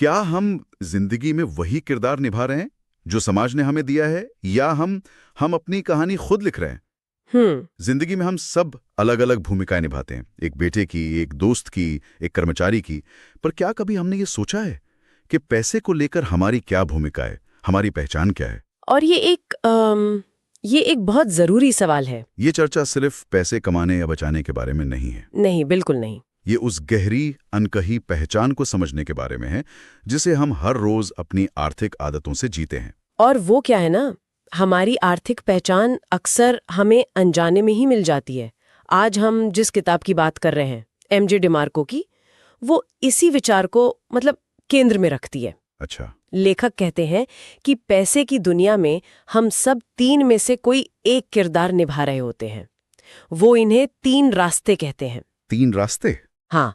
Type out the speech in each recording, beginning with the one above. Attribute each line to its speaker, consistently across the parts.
Speaker 1: क्या हम जिंदगी में वही किरदार निभा रहे हैं जो समाज ने हमें दिया है, या हम अपनी कहानी खुद लिख रहे हैं? जिंदगी में हम सब अलग अलग भूमिकाएं निभाते हैं, एक बेटे की, एक दोस्त की, एक कर्मचारी की। पर क्या कभी हमने ये सोचा है कि पैसे को लेकर हमारी क्या भूमिका है, हमारी पहचान क्या है?
Speaker 2: और ये एक बहुत जरूरी सवाल है।
Speaker 1: ये चर्चा सिर्फ पैसे कमाने या बचाने के बारे में नहीं है।
Speaker 2: नहीं, बिल्कुल नहीं।
Speaker 1: ये उस गहरी अनकही पहचान को समझने के बारे में है जिसे हम हर रोज अपनी आर्थिक आदतों से जीते हैं।
Speaker 2: और वो क्या है ना, हमारी आर्थिक पहचान अक्सर हमें अनजाने में ही मिल जाती है। आज हम जिस किताब की बात कर रहे हैं, एमजे डिमार्को की, वो इसी विचार को केंद्र में रखती है।
Speaker 1: अच्छा।
Speaker 2: लेखक कहते हैं कि पैसे की दुनिया में हम सब तीन में से कोई एक किरदार निभा रहे होते हैं। वो इन्हें 3 रास्ते कहते हैं।
Speaker 1: 3 रास्ते?
Speaker 2: हाँ,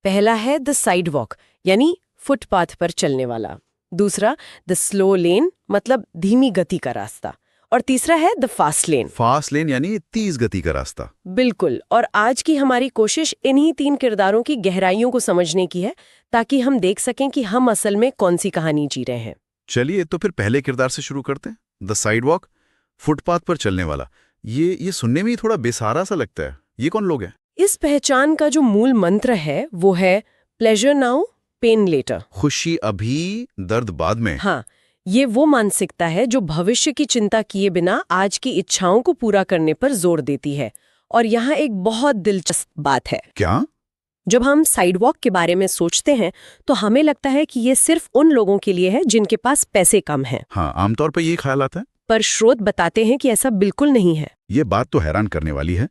Speaker 2: पहला है द साइडवॉक, यानी फुटपाथ पर चलने वाला। दूसरा द स्लो लेन, मतलब धीमी गति का रास्ता। और तीसरा है the fast lane.
Speaker 1: Fast lane यानी तेज गति का रास्ता।
Speaker 2: बिल्कुल। और आज की हमारी कोशिश इन्हीं 3 किरदारों की गहराइयों को समझने की है, ताकि हम देख सकें कि हम असल में कौन सी कहानी जी रहे हैं।
Speaker 1: चलिए, तो फिर पहले किरदार से शुरू करते हैं। द साइडवॉक, फुटपाथ पर चलने वाला। ये सुनने में ही थोड़ा बेसहारा सा लगता है। ये कौन लोग हैं?
Speaker 2: इस पहचान का जो मूल मंत्र है वो है प्लेजर नाउ, पेन लेटर।
Speaker 1: खुशी अभी, दर्द बाद में।
Speaker 2: हाँ, ये वो मानसिकता है जो भविष्य की चिंता किए बिना आज की इच्छाओं को पूरा करने पर जोर देती है। और यहाँ एक बहुत दिलचस्प बात है।
Speaker 1: क्या?
Speaker 2: जब हम साइडवॉक के बारे में सोचते हैं तो हमें लगता है कि ये सिर्फ उन लोगों के लिए है जिनके पास पैसे कम हैं।
Speaker 1: हाँ, आमतौर पर यही ख्याल आता है।
Speaker 2: पर स्रोत बताते हैं कि ऐसा बिल्कुल नहीं है।
Speaker 1: ये बात तो हैरान करने वाली है।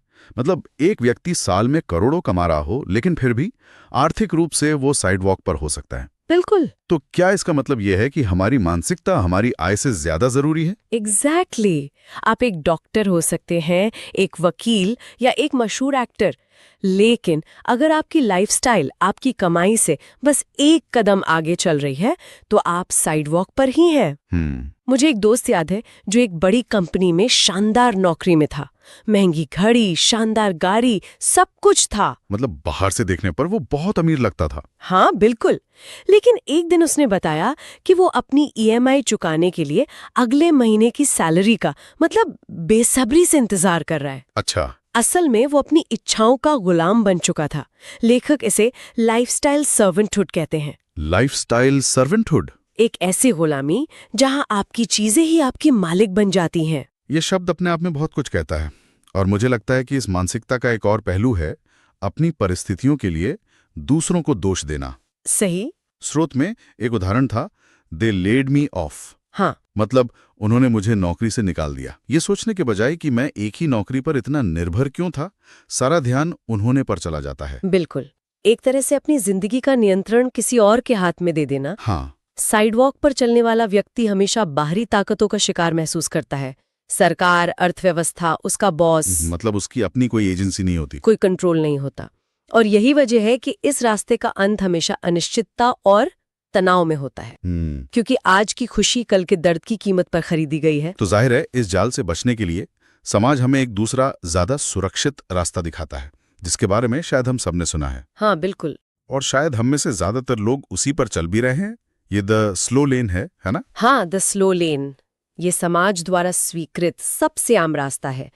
Speaker 1: एक व्यक्ति साल में करोड़ों कमा रहा हो, लेकिन फिर भी आर्थिक रूप से वो साइडवॉक पर हो सकता है।
Speaker 2: बिल्कुल।
Speaker 1: तो क्या इसका मतलब यह है कि हमारी मानसिकता हमारी आय से ज्यादा जरूरी है?
Speaker 2: एग्जैक्टली। आप एक डॉक्टर हो सकते हैं, एक वकील या एक मशहूर एक्टर, लेकिन अगर आपकी लाइफस्टाइल आपकी कमाई से बस एक कदम आगे चल रही है तो आप साइडवॉक पर ही हैं। मुझे एक दोस्त याद है जो एक बड़ी कंपनी में शानदार नौकरी में था। महंगी घड़ी, शानदार गाड़ी, सब कुछ था।
Speaker 1: बाहर से देखने पर वो बहुत अमीर लगता था।
Speaker 2: हाँ, बिल्कुल। लेकिन एक दिन उसने बताया कि वो अपनी ईएमआई चुकाने के लिए अगले महीने की सैलरी का बेसब्री से इंतजार कर रहा है।
Speaker 1: अच्छा।
Speaker 2: असल में वो अपनी इच्छाओं का गुलाम बन चुका था। लेखक इसे लाइफस्टाइल सर्वेंटहुड कहते हैं।
Speaker 1: लाइफस्टाइल सर्वेंटहुड?
Speaker 2: एक ऐसी गुलामी जहां आपकी चीजें ही आपकी मालिक बन जाती हैं।
Speaker 1: ये शब्द अपने आप में बहुत कुछ कहता है, और मुझे लगता है कि इस मानसिकता का एक और पहलू है अपनी परिस्थितियों के लिए दूसरों को दोष देना।
Speaker 2: सही।
Speaker 1: स्रोत में एक उदाहरण था, दे लेड मी ऑफ।
Speaker 2: हाँ,
Speaker 1: उन्होंने मुझे नौकरी से निकाल दिया। ये सोचने के बजाय कि मैं एक ही नौकरी पर इतना निर्भर क्यों था, सारा ध्यान उन्होंने पर चला जाता है।
Speaker 2: बिल्कुल। एक तरह से अपनी जिंदगी का नियंत्रण किसी और के हाथ में दे देना।
Speaker 1: हाँ।
Speaker 2: साइडवॉक पर चलने वाला व्यक्ति हमेशा बाहरी ताकतों का शिकार महसूस करता है। सरकार, अर्थव्यवस्था, उसका बॉस।
Speaker 1: उसकी अपनी कोई एजेंसी नहीं होती,
Speaker 2: कोई कंट्रोल नहीं होता। और यही वजह है कि इस रास्ते का अंत हमेशा अनिश्चितता और तनाव में होता है। क्योंकि आज की खुशी कल के दर्द की कीमत पर खरीदी गई है।
Speaker 1: तो जाहिर है इस जाल से बचने के लिए समाज हमें एक दूसरा ज्यादा सुरक्षित रास्ता दिखाता है, जिसके बारे में शायद हम सबने सुना है।
Speaker 2: हाँ, बिल्कुल।
Speaker 1: और शायद हम में से ज्यादातर लोग उसी पर चल भी रहे हैं। ये द स्लो लेन है ना?
Speaker 2: हाँ, द स्लो लेन। ये समाज द्वारा स्वीकृत सबसे आम रास्ता है।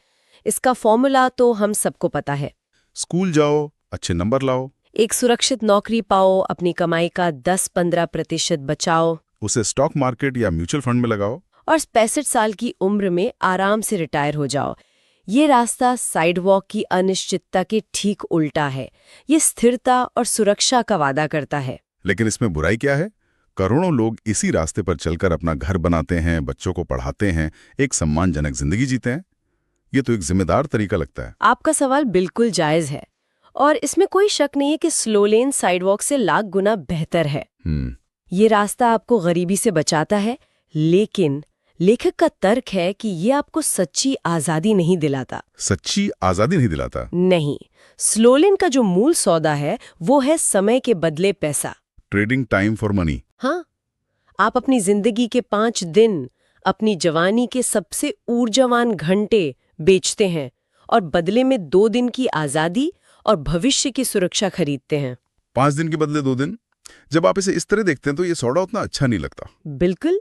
Speaker 2: इसका फॉर्मूला तो हम सबको पता है।
Speaker 1: स्कूल जाओ, अच्छे नंबर लाओ,
Speaker 2: एक सुरक्षित नौकरी पाओ, अपनी कमाई का 10-15% बचाओ,
Speaker 1: उसे स्टॉक मार्केट या म्यूचुअल फंड में लगाओ,
Speaker 2: और 65 साल की उम्र में आराम से रिटायर हो जाओ। ये रास्ता साइडवॉक की अनिश्चितता के ठीक उल्टा है। ये स्थिरता और सुरक्षा का वादा करता है।
Speaker 1: लेकिन इसमें बुराई क्या है? करोड़ों लोग इसी रास्ते पर चलकर अपना घर बनाते हैं, बच्चों को पढ़ाते हैं, एक सम्मानजनक जिंदगी जीते हैं। ये तो एक जिम्मेदार तरीका लगता है।
Speaker 2: आपका सवाल बिल्कुल जायज है, और इसमें कोई शक नहीं है कि स्लो लेन साइडवॉक से लाख गुना बेहतर है। ये रास्ता आपको गरीबी से बचाता है, लेकिन लेखक का तर्क है कि ये आपको सच्ची आजादी नहीं दिलाता।
Speaker 1: सच्ची आजादी नहीं दिलाता?
Speaker 2: नहीं। स्लो लेन का जो मूल सौदा है वो है समय के बदले पैसा।
Speaker 1: Trading time for money.
Speaker 2: हाँ, आप अपनी जिंदगी के 5 दिन, अपनी जवानी के सबसे ऊर्जावान घंटे बेचते हैं और बदले में 2 दिन की आजादी और भविष्य की सुरक्षा खरीदते हैं।
Speaker 1: 5 दिन के बदले 2 दिन? जब आप इसे इस तरह देखते हैं तो ये सौदा उतना अच्छा नहीं लगता।
Speaker 2: बिल्कुल।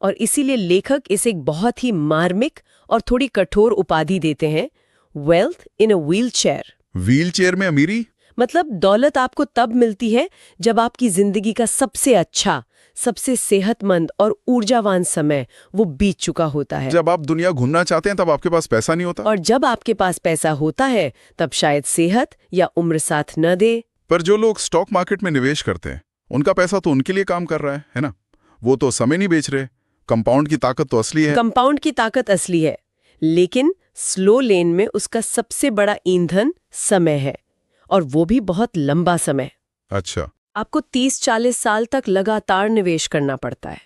Speaker 2: और इसीलिए लेखक इसे एक बहुत ही मार्मिक और थोड़ी कठोर उपाधि देते हैं, wealth in a wheel chair.
Speaker 1: Wheel chair में अमीरी?
Speaker 2: मतलब दौलत आपको तब मिलती है जब आपकी जिंदगी का सबसे अच्छा, सबसे सेहतमंद और ऊर्जावान समय वो बीत चुका होता है।
Speaker 1: जब आप दुनिया घूमना चाहते हैं तब आपके पास पैसा नहीं होता।
Speaker 2: और जब आपके पास पैसा होता है तब शायद सेहत या उम्र साथ न दे।
Speaker 1: पर जो लोग स्टॉक मार्केट में निवेश करते हैं उनका पैसा तो उनके लिए काम कर रहा है ना? वो तो समय नहीं बेच रहे। कंपाउंड की ताकत तो असली है।
Speaker 2: कंपाउंड की ताकत असली है, लेकिन स्लो लेन में उसका सबसे बड़ा ईंधन समय है, और वो भी बहुत लंबा समय।
Speaker 1: अच्छा।
Speaker 2: आपको 30-40 साल तक लगातार निवेश करना पड़ता है,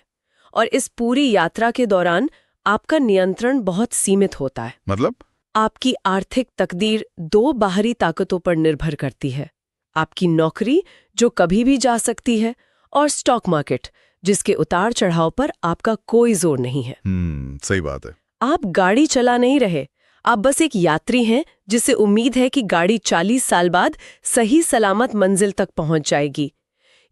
Speaker 2: और इस पूरी यात्रा के दौरान आपका नियंत्रण बहुत सीमित होता है।
Speaker 1: मतलब?
Speaker 2: आपकी आर्थिक तकदीर दो बाहरी ताकतों पर निर्भर करती है, आपकी नौकरी जो कभी भी जा सकती है, और स्टॉक मार्केट जिसके उतार चढ़ाव पर आपका कोई जोर नहीं है।
Speaker 1: सही बात है।
Speaker 2: आप गाड़ी चला नहीं रहे, आप बस एक यात्री हैं जिसे उम्मीद है कि गाड़ी 40 साल बाद सही सलामत मंजिल तक पहुंच जाएगी।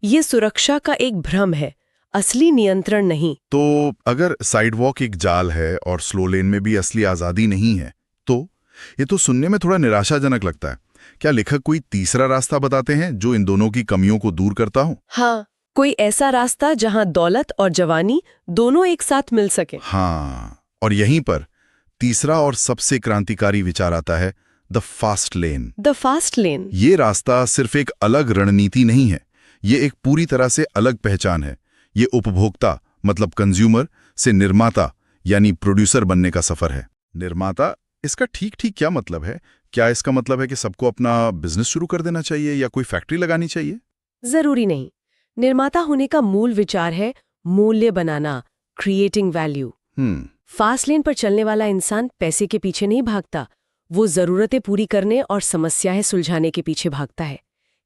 Speaker 2: ये सुरक्षा का एक भ्रम है, असली नियंत्रण नहीं।
Speaker 1: तो अगर साइडवॉक एक जाल है और स्लो लेन में भी असली आजादी नहीं है, तो ये तो सुनने में थोड़ा निराशाजनक लगता है। क्या लेखक कोई तीसरा रास्ता बताते हैं जो इन दोनों की कमियों को दूर करता हो?
Speaker 2: हाँ, कोई ऐसा रास्ता जहां दौलत और जवानी दोनों एक साथ मिल सके।
Speaker 1: हाँ, और यहीं पर तीसरा और सबसे क्रांतिकारी विचार आता है, the fast lane.
Speaker 2: The fast lane.
Speaker 1: ये रास्ता सिर्फ एक अलग रणनीति नहीं है, ये एक पूरी तरह से अलग पहचान है। ये उपभोक्ता मतलब कंज्यूमर से निर्माता यानी प्रोड्यूसर बनने का सफर है। निर्माता, इसका ठीक ठीक क्या मतलब है? क्या इसका मतलब है कि सबको अपना बिजनेस शुरू कर देना चाहिए या कोई फैक्ट्री लगानी चाहिए?
Speaker 2: जरूरी नहीं। निर्माता होने का मूल विचार है मूल्य बनाना, क्रिएटिंग वैल्यू। फास्ट लेन पर चलने वाला इंसान पैसे के पीछे नहीं भागता, वो जरूरतें पूरी करने और समस्याएं सुलझाने के पीछे भागता है।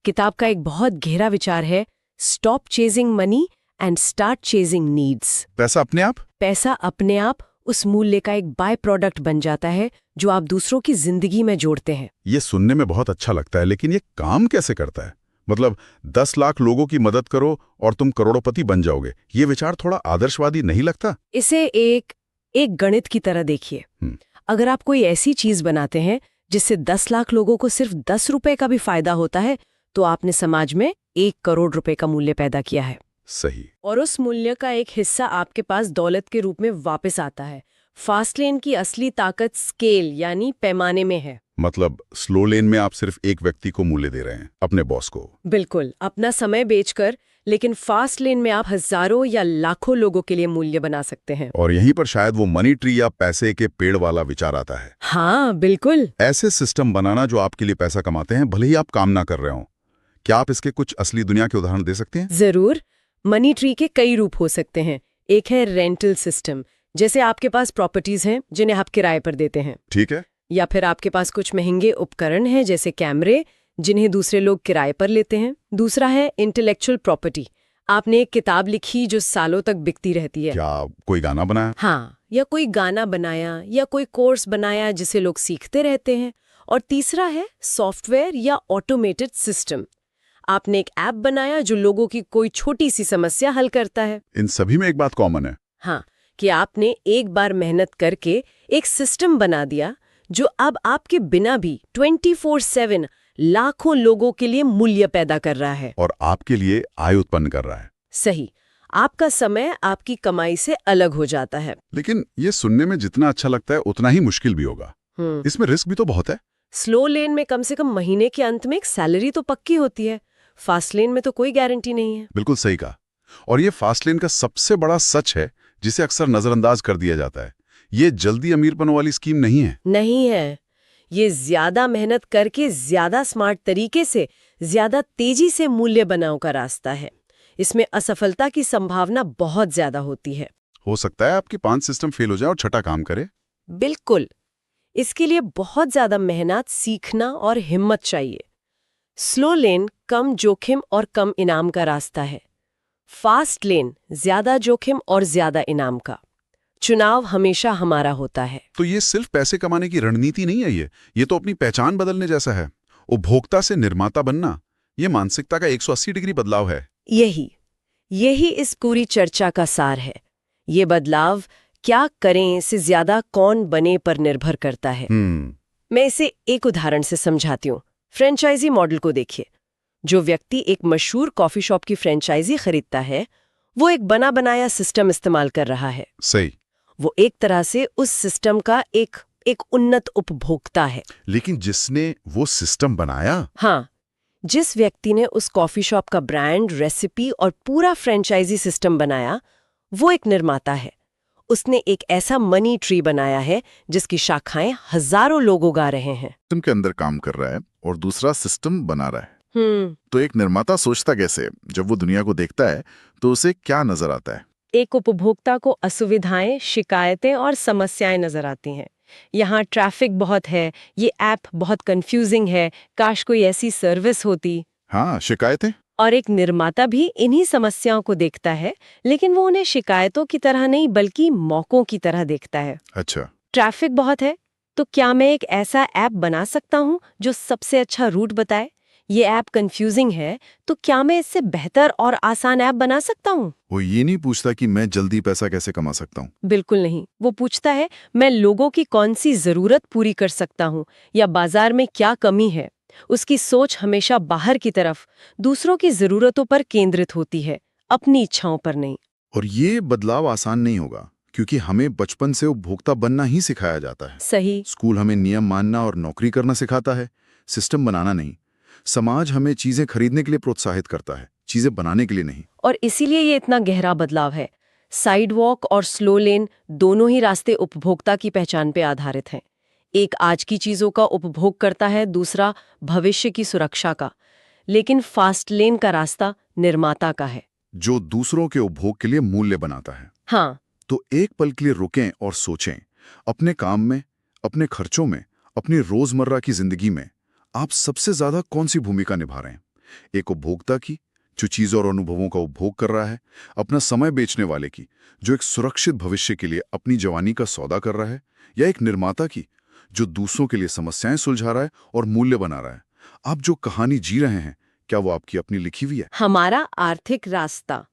Speaker 2: किताब का एक बहुत गहरा विचार है, stop chasing money and start chasing needs.
Speaker 1: पैसा अपने आप? पैसा
Speaker 2: अपने आप उस मूल्य का एक बाय प्रोडक्ट बन जाता है जो आप दूसरों की जिंदगी में जोड़ते हैं।
Speaker 1: ये सुनने में बहुत अच्छा लगता है, लेकिन ये काम कैसे करता है? मतलब 10 लाख लोगों की मदद करो और तुम करोड़पति बन जाओगे, ये विचार थोड़ा आदर्शवादी नहीं लगता?
Speaker 2: इसे एक गणित की तरह देखिए। अगर आप कोई ऐसी चीज बनाते हैं जिससे 10 लाख लोगों को सिर्फ 10 रुपए का भी फायदा होता है, तो आपने समाज में 1 करोड़ रुपए का मूल्य पैदा किया है।
Speaker 1: सही।
Speaker 2: और उस मूल्य का एक हिस्सा आपके पास दौलत के रूप में वापस आता है। फास्ट लेन की असली ताकत स्केल यानी पैमाने में है।
Speaker 1: मतलब स्लो लेन में आप सिर्फ एक व्यक्ति को मूल्य दे रहे हैं, अपने बॉस को।
Speaker 2: बिल्कुल, अपना समय बेचकर। लेकिन फास्ट लेन में आप हजारों या लाखों लोगों के लिए मूल्य बना सकते हैं।
Speaker 1: और यहीं पर शायद वो मनी ट्री या पैसे के पेड़ वाला विचार आता है।
Speaker 2: हाँ बिल्कुल।
Speaker 1: ऐसे सिस्टम बनाना जो आपके लिए पैसा कमाते हैं, भले ही आप काम ना कर रहे हो। क्या आप इसके कुछ असली दुनिया के उदाहरण दे सकते हैं?
Speaker 2: जरूर। मनी ट्री के कई रूप हो सकते हैं। एक है रेंटल सिस्टम, जैसे आपके पास प्रॉपर्टीज हैं जिन्हें आप किराए पर देते हैं।
Speaker 1: ठीक है।
Speaker 2: या फिर आपके पास कुछ महंगे उपकरण हैं जैसे कैमरे, जिन्हें दूसरे लोग किराए पर लेते हैं। दूसरा है इंटेलेक्चुअल प्रॉपर्टी। आपने एक किताब लिखी जो सालों तक बिकती रहती है।
Speaker 1: क्या कोई गाना बनाया?
Speaker 2: हाँ, या कोई गाना बनाया या कोई कोर्स बनाया जिसे लोग सीखते रहते हैं। और तीसरा है सॉफ्टवेयर या ऑटोमेटेड सिस्टम। आपने एक ऐप बनाया जो लोगों की कोई छोटी सी समस्या हल करता है।
Speaker 1: इन सभी में एक बात कॉमन है।
Speaker 2: हाँ, कि आपने एक बार मेहनत करके एक सिस्टम बना दिया जो अब आपके बिना भी 24/7 लाखों लोगों के लिए मूल्य पैदा कर रहा है।
Speaker 1: और आपके लिए आय उत्पन्न कर रहा है।
Speaker 2: सही। आपका समय आपकी कमाई से अलग हो जाता है।
Speaker 1: लेकिन ये सुनने में जितना अच्छा लगता है उतना ही मुश्किल भी होगा। इसमें रिस्क भी तो बहुत है।
Speaker 2: स्लो लेन में कम से कम महीने के अंत में एक सैलरी तो पक्की होती है। फास्ट लेन में तो कोई गारंटी नहीं है।
Speaker 1: बिल्कुल सही कहा। और ये फास्ट लेन का सबसे बड़ा सच है जिसे अक्सर नजरअंदाज कर दिया जाता है। ये जल्दी अमीरपन वाली स्कीम नहीं है।
Speaker 2: नहीं है। ये ज्यादा मेहनत करके ज्यादा स्मार्ट तरीके से ज्यादा तेजी से मूल्य बनाने का रास्ता है। इसमें असफलता की संभावना बहुत ज्यादा होती है।
Speaker 1: हो सकता है आपके 5 सिस्टम फेल हो जाए और छठा काम करे।
Speaker 2: बिल्कुल। इसके लिए बहुत ज्यादा मेहनत, सीखना और हिम्मत चाहिए। स्लो लेन कम जोखिम और कम इनाम का रास्ता है। फास्ट लेन ज्यादा जोखिम और ज्यादा इनाम का। चुनाव हमेशा हमारा होता है।
Speaker 1: तो ये सिर्फ पैसे कमाने की रणनीति नहीं है, ये तो अपनी पहचान बदलने जैसा है। उपभोक्ता से निर्माता बनना, ये मानसिकता का 180 डिग्री बदलाव है।
Speaker 2: यही इस पूरी चर्चा का सार है। ये बदलाव क्या करें से ज्यादा कौन बने पर निर्भर करता है। मैं इसे एक उदाहरण से समझाती हूँ। फ्रेंचाइजी मॉडल को देखिए। जो व्यक्ति एक मशहूर कॉफी शॉप की फ्रेंचाइजी खरीदता है, वो एक बना बनाया सिस्टम इस्तेमाल कर रहा है।
Speaker 1: सही।
Speaker 2: वो एक तरह से उस सिस्टम का एक उन्नत उपभोक्ता है।
Speaker 1: लेकिन जिसने वो सिस्टम बनाया,
Speaker 2: हाँ, जिस व्यक्ति ने उस कॉफी शॉप का ब्रांड, रेसिपी और पूरा फ्रेंचाइजी सिस्टम बनाया, वो एक निर्माता है। उसने एक ऐसा मनी ट्री बनाया है जिसकी शाखाएं हजारों लोग उगा रहे हैं।
Speaker 3: सिस्टम के अंदर काम कर रहा है और दूसरा सिस्टम बना रहा है। तो एक निर्माता सोचता कैसे? जब वो दुनिया को देखता है तो उसे क्या नजर आता है?
Speaker 2: एक उपभोक्ता को असुविधाएं, शिकायतें और समस्याएं नजर आती हैं। यहाँ ट्रैफिक बहुत है, ये ऐप बहुत कंफ्यूजिंग है, काश कोई ऐसी सर्विस होती।
Speaker 3: हाँ, शिकायतें।
Speaker 2: और एक निर्माता भी इन्हीं समस्याओं को देखता है, लेकिन वो उन्हें शिकायतों की तरह नहीं बल्कि मौकों की तरह देखता है।
Speaker 3: अच्छा।
Speaker 2: ट्रैफिक बहुत है, तो क्या मैं एक ऐसा ऐप बना सकता हूँ जो सबसे अच्छा रूट बताए? ये ऐप कंफ्यूजिंग है, तो क्या मैं इससे बेहतर और आसान ऐप बना सकता हूँ?
Speaker 3: वो ये नहीं पूछता कि मैं जल्दी पैसा कैसे कमा सकता हूँ।
Speaker 2: बिल्कुल नहीं। वो पूछता है, मैं लोगों की कौन सी जरूरत पूरी कर सकता हूँ या बाजार में क्या कमी है। उसकी सोच हमेशा बाहर की तरफ, दूसरों की जरूरतों पर केंद्रित होती है, अपनी इच्छाओं पर नहीं।
Speaker 3: और ये बदलाव आसान नहीं होगा क्योंकि हमें बचपन से उपभोक्ता बनना ही सिखाया जाता है।
Speaker 2: सही।
Speaker 3: स्कूल हमें नियम मानना और नौकरी करना सिखाता है, सिस्टम बनाना नहीं। समाज हमें चीजें खरीदने के लिए प्रोत्साहित करता है, चीजें बनाने के लिए नहीं।
Speaker 2: और इसीलिए ये इतना गहरा बदलाव है। साइडवॉक और स्लो लेन दोनों ही रास्ते उपभोक्ता की पहचान पे आधारित हैं। एक आज की चीजों का उपभोग करता है, दूसरा भविष्य की सुरक्षा का। लेकिन फास्ट लेन का रास्ता निर्माता का है,
Speaker 3: जो दूसरों के उपभोग के लिए मूल्य बनाता है।
Speaker 2: हाँ।
Speaker 3: तो एक पल के लिए रुकें और सोचें, अपने काम में, अपने खर्चों में, अपनी रोजमर्रा की जिंदगी में आप सबसे ज्यादा कौन सी भूमिका निभा रहे हैं? एक उपभोक्ता की, जो चीजों और अनुभवों का उपभोग कर रहा है, अपना समय बेचने वाले की, जो एक सुरक्षित भविष्य के लिए अपनी जवानी का सौदा कर रहा है, या एक निर्माता की, जो दूसरों के लिए समस्याएं सुलझा रहा है और मूल्य बना रहा है? आप जो कहानी जी रहे हैं, क्या वो आपकी अपनी लिखी हुई है?
Speaker 2: हमारा आर्थिक रास्ता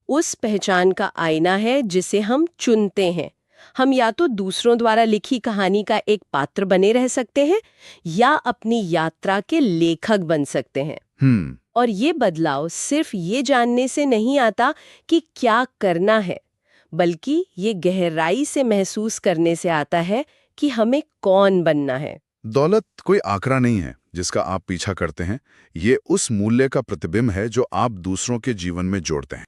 Speaker 2: उस पहचान का आईना है जिसे हम चुनते हैं। हम या तो दूसरों द्वारा लिखी कहानी का एक पात्र बने रह सकते हैं या अपनी यात्रा के लेखक बन सकते हैं। और ये बदलाव सिर्फ ये जानने से नहीं आता कि क्या करना है, बल्कि ये गहराई से महसूस करने से आता है कि हमें कौन बनना है।
Speaker 3: दौलत कोई आंकड़ा नहीं है जिसका आप पीछा करते हैं, ये उस मूल्य का प्रतिबिंब है जो आप दूसरों के जीवन में जोड़ते हैं।